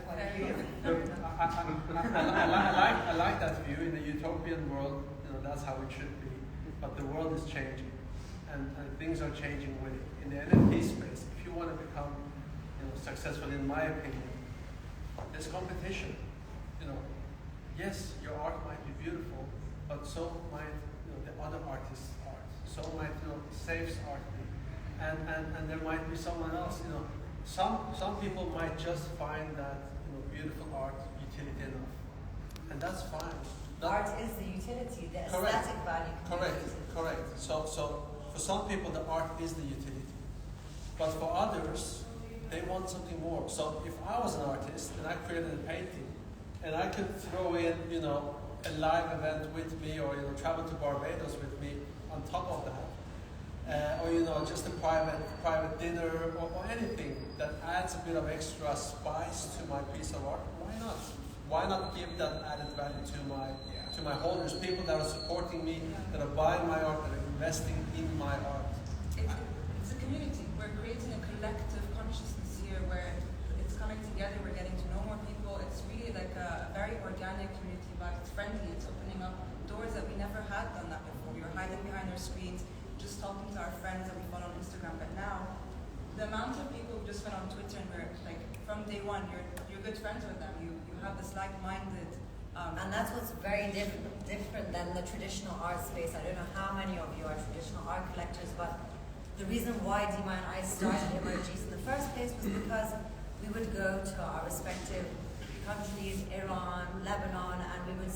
I like that view. In the utopian world, that's how it should be. But the world is changing, and things are changing with it. In the NFT space, if you want to become successful, in my opinion, there's competition. Yes, your art might be beautiful, but so might the other artist's art. So might Safe's art be, and there might be someone else. Some people might just find that beautiful art utility enough, and that's fine. Art is the utility, the aesthetic value. Correct. So for some people, the art is the utility, but for others, they want something more. So if I was an artist and I created a painting, and I could throw in, a live event with me, or travel to Barbados with me on top of that, or just a private dinner, or anything that adds a bit of extra spice to my piece of art. Why not? Why not give that added value to my holders, people that are supporting me, that are buying my art, that are investing in my art? It's a community. We're creating a collective consciousness here where it's coming together. We're getting to know more people. It's really like a very organic community vibe. It's friendly. It's opening up doors that we never had done that before. We were hiding behind our screens, just talking to our friends that we follow on Instagram. But now, the amount of people who just went on Twitter and we're like, from day one, you're good friends with them. You have this like-minded. And that's what's very different than the traditional art space. I don't know how many of you are traditional art collectors, but the reason why Dima and I started Emergeast in the first place was because we would go to our respective countries, Iran, Lebanon, and we would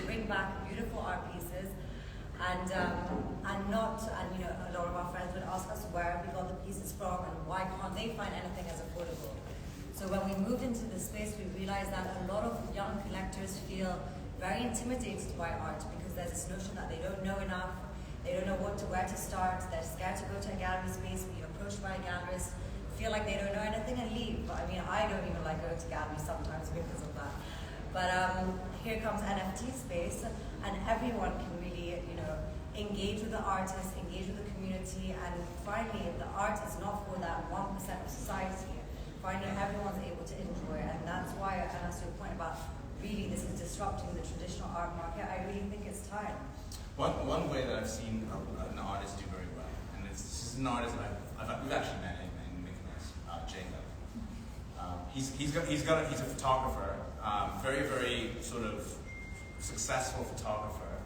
bring back beautiful art pieces, and a lot of our friends would ask us where we got the pieces from and why can't they find anything as affordable. So when we moved into the space, we realized that a lot of young collectors feel very intimidated by art because there's this notion that they don't know enough, they don't know where to start, they're scared to go to a gallery space, be approached by a gallerist, feel like they don't know anything and leave. I mean, I don't even like going to galleries sometimes because of that. But here comes NFT space, and everyone can really, engage with the artist, engage with the community, and finally, the art is not for that 1% of society. Finally, everyone's able to enjoy it, and that's why, and that's your point about really this is disrupting the traditional art market. I really think it's time. One way that I've seen an artist do very well, and this is an artist that we've actually met in Mykonos, Jacob. He's a photographer, very, very sort of successful photographer,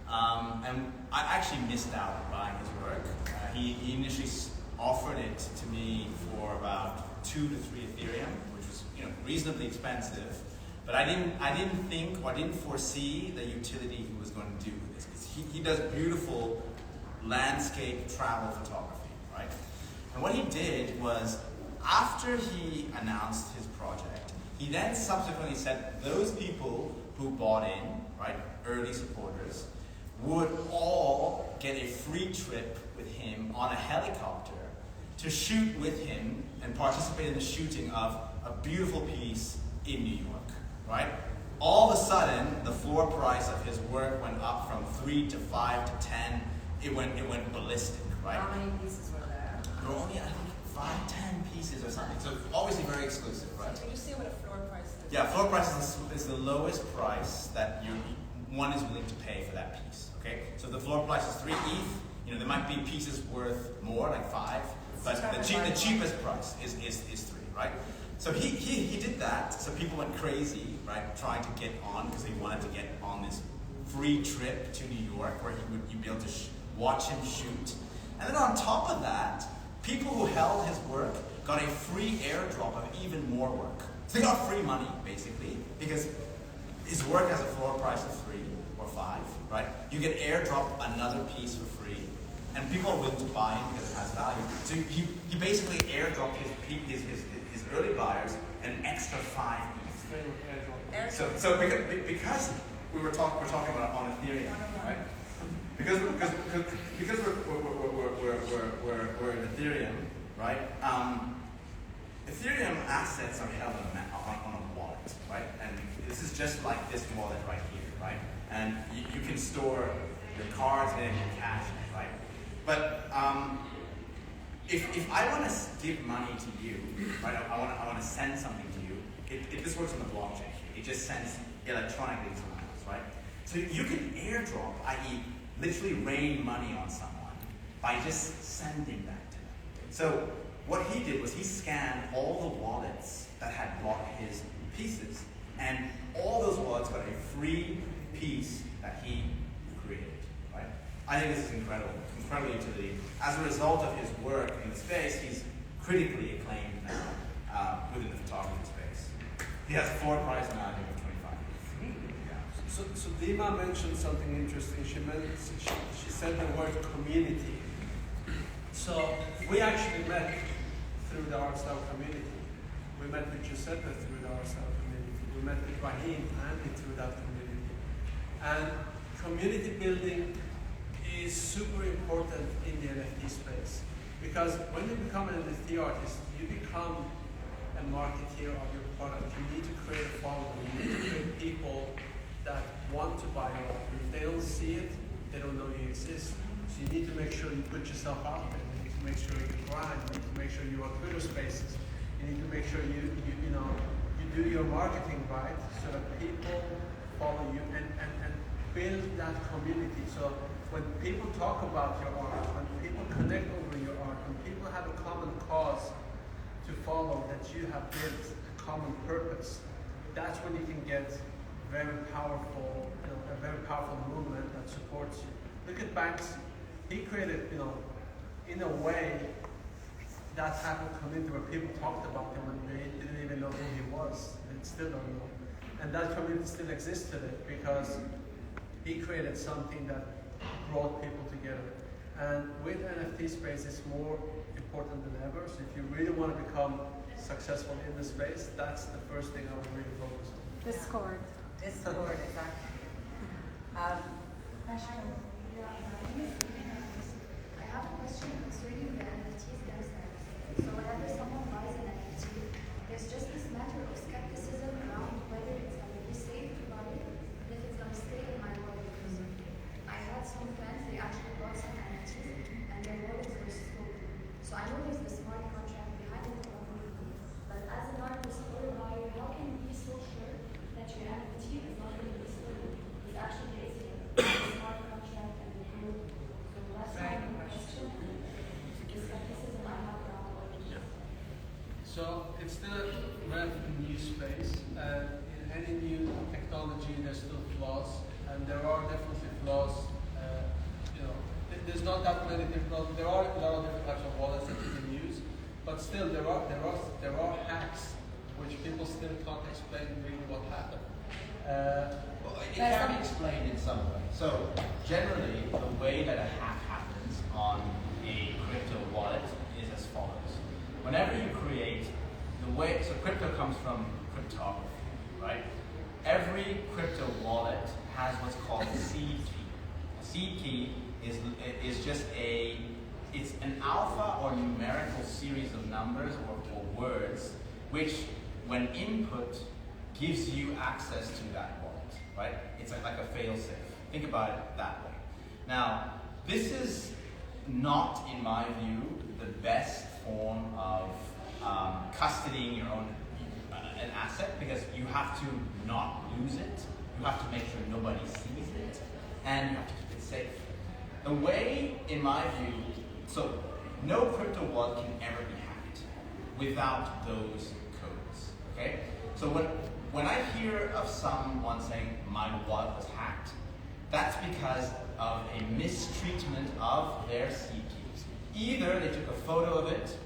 and I actually missed out on buying his work. He initially offered it to me for about 2 to 3 Ethereum, which was reasonably expensive, but I didn't foresee the utility he was going to do with this. He does beautiful landscape travel photography, right? And what he did was, after he announced his project, he then subsequently said those people who bought in, right, early supporters, would all get a free trip with him on a helicopter to shoot with him and participate in the shooting of a beautiful piece in New York, right? All of a sudden, the floor price of his work went up from 3 to 5 to 10. It went ballistic, right? How many pieces were there? There were only, I think, 5, 10 pieces or something. So obviously very exclusive, right? Can you say what a floor price is? Yeah, floor price is the lowest price that one is willing to pay for that piece. Okay, so the floor price is 3 ETH. There might be pieces worth more, like 5, but the cheapest price is 3, right? So he did that. So people went crazy, right, trying to get on because they wanted to get on this free trip to New York where you'd be able to watch him shoot. And then on top of that, people who held his work got a free airdrop of even more work. So they got free money, basically, because his work has a floor price of 3 or 5, right? You get airdrop another piece for free. and people are willing to buy in because it has value. So he basically airdropped his early buyers an extra 5 ETH. So because we're talking about on Ethereum, right? Because we're in Ethereum, right? Ethereum assets are held on a wallet, right? And this is just like this wallet right here, right? And you can store your cards in it, your cash in it, right? But if I want to give money to you, right? I want to send something to you. This works on the blockchain. It just sends electronically to someone else, right? So you can airdrop, i.e., literally rain money on someone by just sending that to them. So what he did was he scanned all the wallets that had bought his pieces, and all those wallets got a free piece that he created, right? I think this is incredible utility. As a result of his work in the space, he's critically acclaimed now within the photography space. He has a floor price now, I think, of 25. Yeah. So Dima mentioned something interesting. She said the word community. So we actually met through the art style community. We met with Giuseppe through the art style community. We met with Rahim and through that community. And community building is super important in the NFT space, because when you become an NFT artist, you become a marketeer of your product. You need to create a following. You need to create people that want to buy your art. If they don't see it, they don't know you exist. So you need to make sure you put yourself out there. You need to make sure you grind. You need to make sure you are Twitter Spaces. You need to make sure you do your marketing right, so that people follow you and build that community. So when people talk about your art, when people connect over your art, when people have a common cause to follow, that you have built a common purpose, that's when you can get very powerful, a very powerful movement that supports you. Look at Banksy. He created, in a way, that type of community where people talked about him and they didn't even know who he was. They still don't know. And that community still exists today because he created something that brought people together. And with NFT space, it's more important than ever. So if you really want to become successful in the space, that's the first thing I would really focus on. Discord, exactly. Question. I have a question concerning the NFTs themselves. So whenever someone buys an NFT, there's just this matter of skepticism around whether it's going to be safe to buy it and if it's going to stay in my wallet. Because I had some friends, they actually bought some NFTs and their wallets were stolen. So I know there's the smart contract behind it, but as an artist or a buyer, how can you be so sure that your NFT is not going to be stolen? It's actually based on the smart contract and the code. So that's my question. The skepticism I have around what it is. So it's still a relatively new space, and in any new technology there's still flaws, and there are definitely flaws. There's not that many different. There are a lot of different types of wallets that you can use, but still there are hacks which people still can't explain really what happened. Well, it can be explained in some way. So generally, the way that a hack happens on a crypto wallet is as follows. Whenever you create so crypto comes from cryptography, right? Every crypto wallet has what's called a seed key. A seed key is just it's an alpha or numerical series of numbers or words, which when input gives you access to that wallet, right? It's like a fail-safe. Think about it that way. Now, this is not, in my view, the best form of custodying your own an asset, because you have to not lose it, you have to make sure nobody sees it, and you have to keep it safe. The way, in my view, so no crypto wallet can ever be hacked without those codes, okay? So when I hear of someone saying my wallet was hacked, that's because of a mistreatment of their seed keys. Either they took a photo of it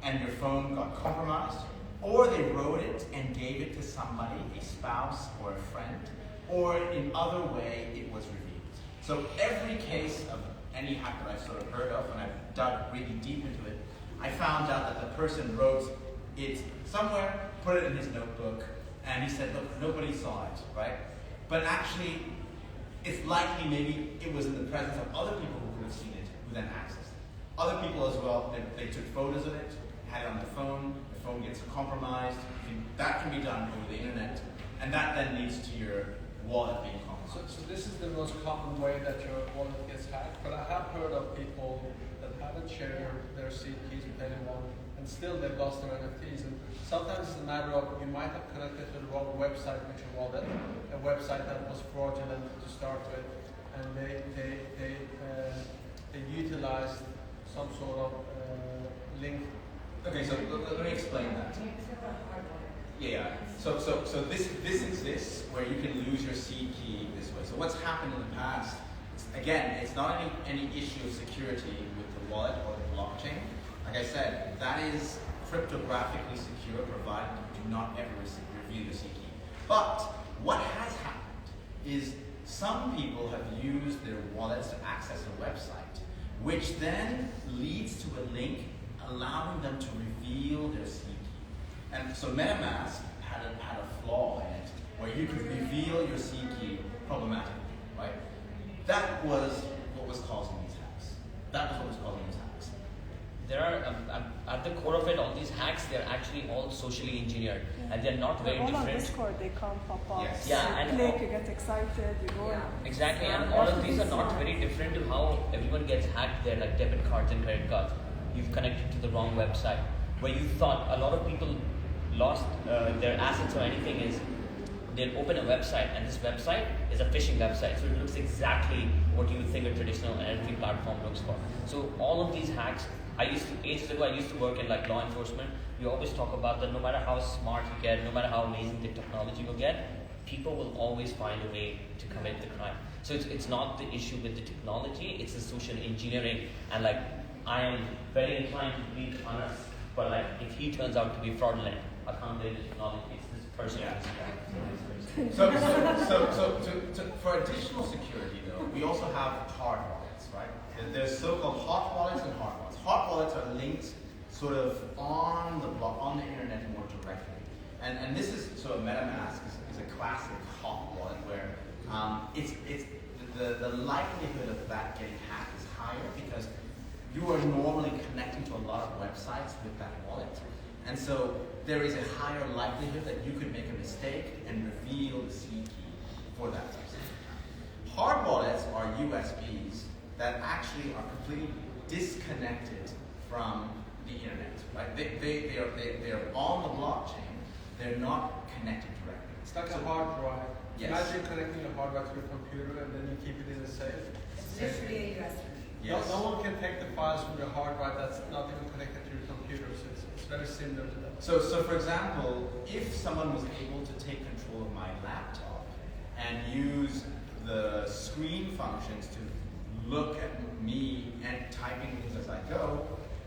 and your phone got compromised, or they wrote it and gave it to somebody, a spouse or a friend, or in other way it was revealed. So every case of any hack that I've sort of heard of, and I've dug really deep into it, I found out that the person wrote it somewhere, put it in his notebook, and he said, look, nobody saw it, right? But actually, it's likely maybe it was in the presence of other people who could have seen it, who then accessed it. Other people as well, they took photos of it, had it on the phone gets compromised. That can be done over the internet, and that then leads to your wallet being compromised. So this is the most common way that your wallet gets hacked, but I have heard of people that haven't shared their seed keys with anyone, and still they've lost their NFTs. And sometimes it's a matter of you might have connected to the wrong website with your wallet, a website that was fraudulent to start with, and they utilized some sort of link. Okay, so let me explain that. Yeah. So this exists where you can lose your seed key this way. So what's happened in the past? It's not any issue of security with the wallet or the blockchain. Like I said, that is cryptographically secure, provided you do not ever reveal your seed key. But what has happened is some people have used their wallets to access a website, which then leads to a link allowing them to reveal their seed key. And so MetaMask had a flaw in it where you could reveal your seed key problematically, right? That was what was causing these hacks. There are, at the core of it, all these hacks, they're actually all socially engineered, and they're not very all different. On Discord, they come pop up. Yes. Yeah, you and click, you get excited, you go. Exactly, and all of these are not very different to how everyone gets hacked. They're like debit cards and credit cards. You've connected to the wrong website, where you thought a lot of people lost their assets or anything is they'll open a website, and this website is a phishing website, so it looks exactly what you would think a traditional NFT platform looks for. So all of these hacks, ages ago I used to work in like law enforcement. We always talk about that no matter how smart you get, no matter how amazing the technology will get, people will always find a way to commit the crime. So it's not the issue with the technology, it's the social engineering. And like, I am very inclined to believe Anas, but like, if he turns out to be fraudulent, I can't blame the technology, it's this person. So for additional security though, we also have hard wallets, right? There's so-called hot wallets and hard wallets. Hot wallets are linked sort of on the internet more directly. And this is, so MetaMask is a classic hot wallet where it's the likelihood of that getting hacked is higher because you are normally connecting to a lot of websites with that wallet. And so there is a higher likelihood that you could make a mistake and reveal the seed key for that website. Hard wallets are USBs that actually are completely disconnected from the internet, right? They are on the blockchain, they're not connected directly. It's like a hard drive. Yes. Imagine connecting a hard drive to your computer and then you keep it in a safe. It's literally a USB. Yes. No one can take the files from your hard drive that's not even connected to your computer, so it's very similar to that. So for example, if someone was able to take control of my laptop and use the screen functions to look at me and typing things as I go,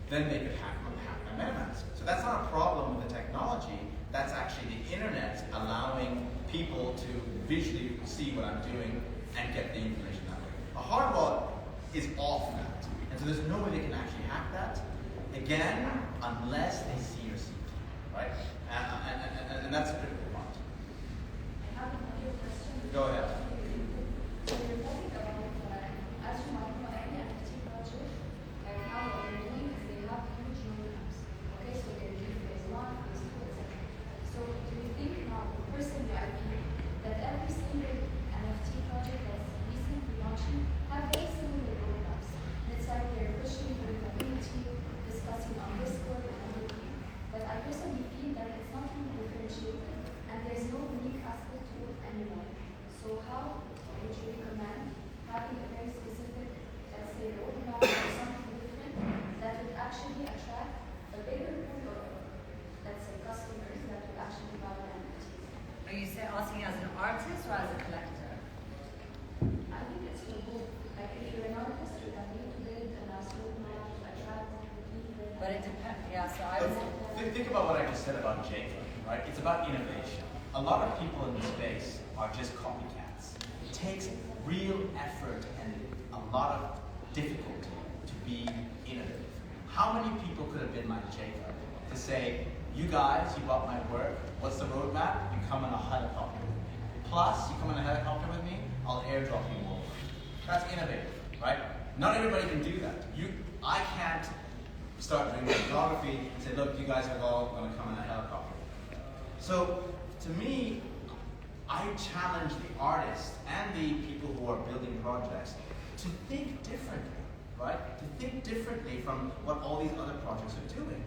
then they could hack my MetaMask. So that's not a problem with the technology, that's actually the internet allowing people to visually see what I'm doing and get the information that way. A hard wallet is off that, and so there's no way they can actually hack that, again, unless they see your secret, right? And that's a critical point. I have another question. Go ahead. So you're talking about, as you might know, any NFT project, how what they're doing is they have huge roadmaps. Okay, so they're doing phase 1, phase 2, etc. So do you think now, personally, I think that every single NFT project that's recently launching have very similar roadmaps? It's like they're pushing for the community, discussing on Discord and everything. But I personally feel that it's not really differentiated and there's no unique aspect to it anymore. So how would you recommend having a very specific, let's say, roadmap or something different that would actually attract a bigger pool of, let's say, customers that would actually buy the NFTs? Are you asking as an artist or as a collector? I think it's for both. Like if you're an artist, you can need to build a nice roadmap to attract people. But it depends. Yeah, so I was. Think about what I just said about Jacob, right? It's about innovation. A lot of people in the space are just copycats. It takes real effort and a lot of difficulty to be innovative. How many people could have been like Jacob to say, you guys, you bought my work, what's the roadmap? You come in a helicopter with me. Plus, you come in a helicopter with me, I'll airdrop you more work. That's innovative, right? Not everybody can do that. I can't start doing photography and say, look, you guys are all going to come in a helicopter. So, to me, I challenge the artists and the people who are building projects to think differently, right? To think differently from what all these other projects are doing.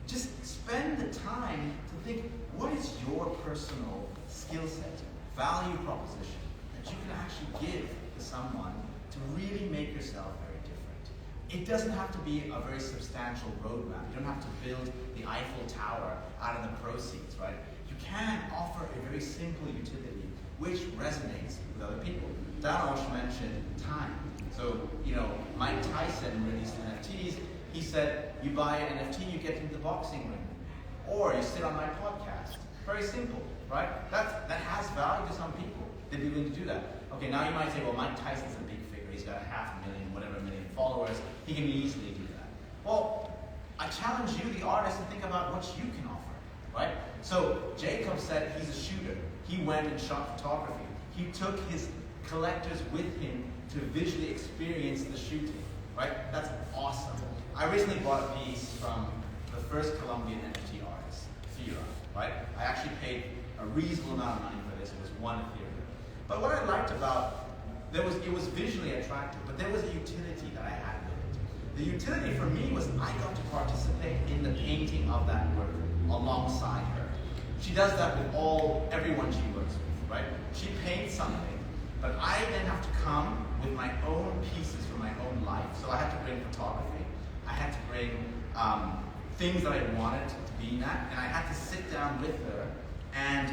Just spend the time to think, what is your personal skill set, value proposition that you can actually give to someone to really make yourself very different? It doesn't have to be a very substantial roadmap. You don't have to build the Eiffel Tower out of the proceeds, right? You can offer a very simple utility which resonates with other people. Danosch mentioned time. So, Mike Tyson released NFTs. He said, you buy an NFT, you get into the boxing ring. Or you sit on my podcast. Very simple, right? That has value to some people. They'd be willing to do that. Okay, now you might say, well, Mike Tyson's a big figure. He's got 500,000, whatever million followers. He can easily do that. Well, I challenge you, the artist, to think about what you can offer, right? So Jacob said he's a shooter. He went and shot photography. He took his collectors with him to visually experience the shooting, right? That's awesome. I recently bought a piece from the first Colombian NFT artist, Fira, right? I actually paid a reasonable amount of money for this. It was $1 Ethereum. But what I liked about it was visually attractive, but there was a utility that I had with it. The utility for me was I got to participate in the painting of that work alongside her. She does that with everyone she works with, right? She paints something, but I then have to come with my own pieces from my own life. So I had to bring photography. I had to bring things that I wanted to be in that, and I had to sit down with her, and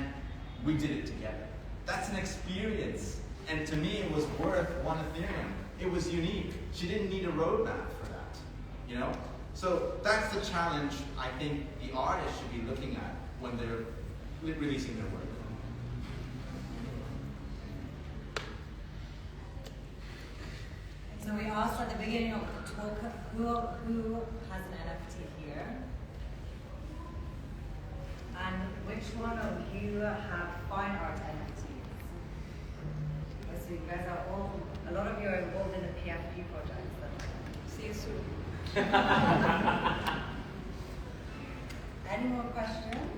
we did it together. That's an experience, and to me it was worth $1 Ethereum. It was unique. She didn't need a roadmap for that, So that's the challenge I think the artists should be looking at when they're releasing their work. So we asked at the beginning of the talk, who has an NFT here? And which one of you have fine art NFTs? So you guys are a lot of you are involved in the PFP project. See you soon. Any more questions?